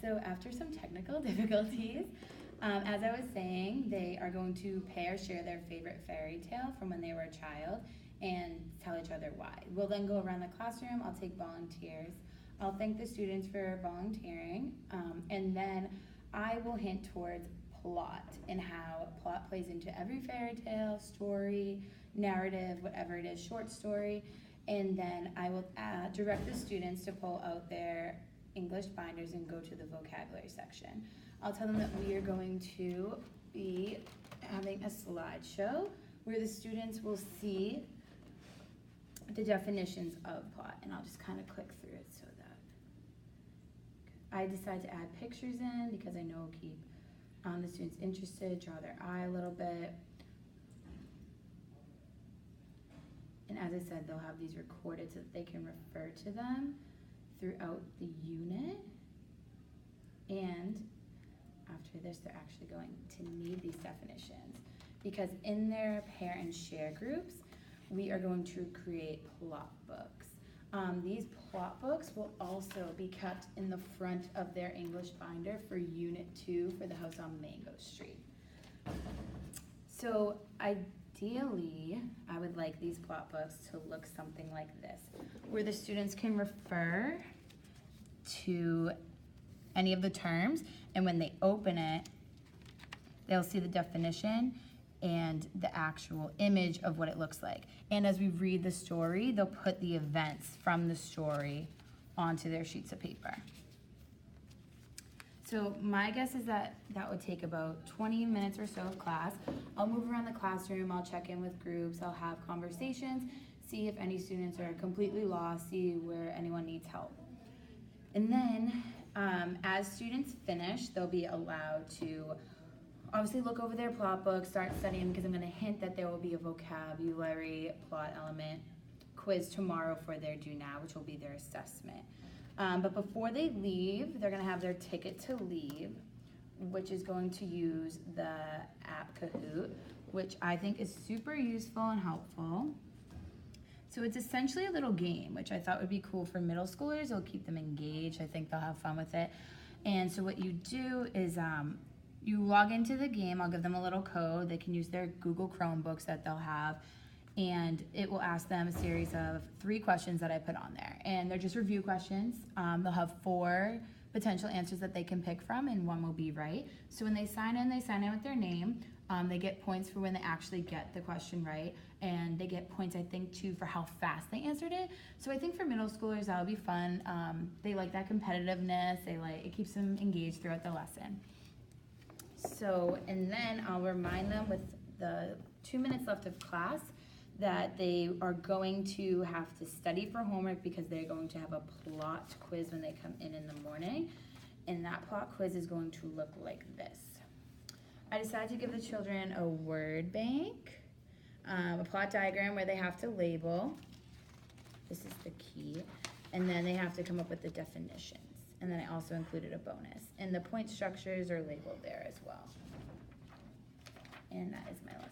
So after some technical difficulties, as I was saying, they are going to pair share their favorite fairy tale from when they were a child and tell each other why. We'll then go around the classroom. I'll take volunteers. I'll thank the students for volunteering, and then I will hint towards plot and how plot plays into every fairy tale, story, narrative, whatever it is, short story. And then I will direct the students to pull out their English binders and go to the vocabulary section. I'll tell them that we are going to be having a slideshow where the students will see the definitions of plot, and I'll just kind of click through it so that I decide to add pictures in because I know it'll keep the students interested, draw their eye a little bit. And as I said, they'll have these recorded so that they can refer to them throughout the unit. And after this, they're actually going to need these definitions because in their pair and share groups, we are going to create plot books. These plot books will also be kept in the front of their English binder for Unit 2 for the house on Mango Street. So ideally, I would like these plot books to look something like this, where the students can refer to any of the terms, and when they open it, they'll see the definition and the actual image of what it looks like. And as we read the story, they'll put the events from the story onto their sheets of paper. So my guess is that that would take about 20 minutes or so of class. I'll move around the classroom, I'll check in with groups, I'll have conversations, see if any students are completely lost, see where anyone needs help. And then as students finish, they'll be allowed to obviously look over their plot book, start studying, because I'm going to hint that there will be a vocabulary plot element quiz tomorrow for their do now, which will be their assessment. But before they leave, they're going to have their ticket to leave, which is going to use the app Kahoot, which I think is super useful and helpful. So it's essentially a little game, which I thought would be cool for middle schoolers. It'll keep them engaged. I think they'll have fun with it. And so what you do is you log into the game. I'll give them a little code. They can use their Google Chromebooks that they'll have, and it will ask them a series of 3 questions that I put on there. And they're just review questions. They'll have 4 potential answers that they can pick from, and 1 will be right. So when they sign in with their name. They get points for when they actually get the question right, and they get points, I think, too, for how fast they answered it. So I think for middle schoolers, that would be fun. They like that competitiveness. It keeps them engaged throughout the lesson. So, and then I'll remind them with the 2 minutes left of class that they are going to have to study for homework because they're going to have a plot quiz when they come in the morning. And that plot quiz is going to look like this. I decided to give the children a word bank, a plot diagram where they have to label. This is the key. And then they have to come up with the definitions. And then I also included a bonus. And the point structures are labeled there as well. And that is my lesson.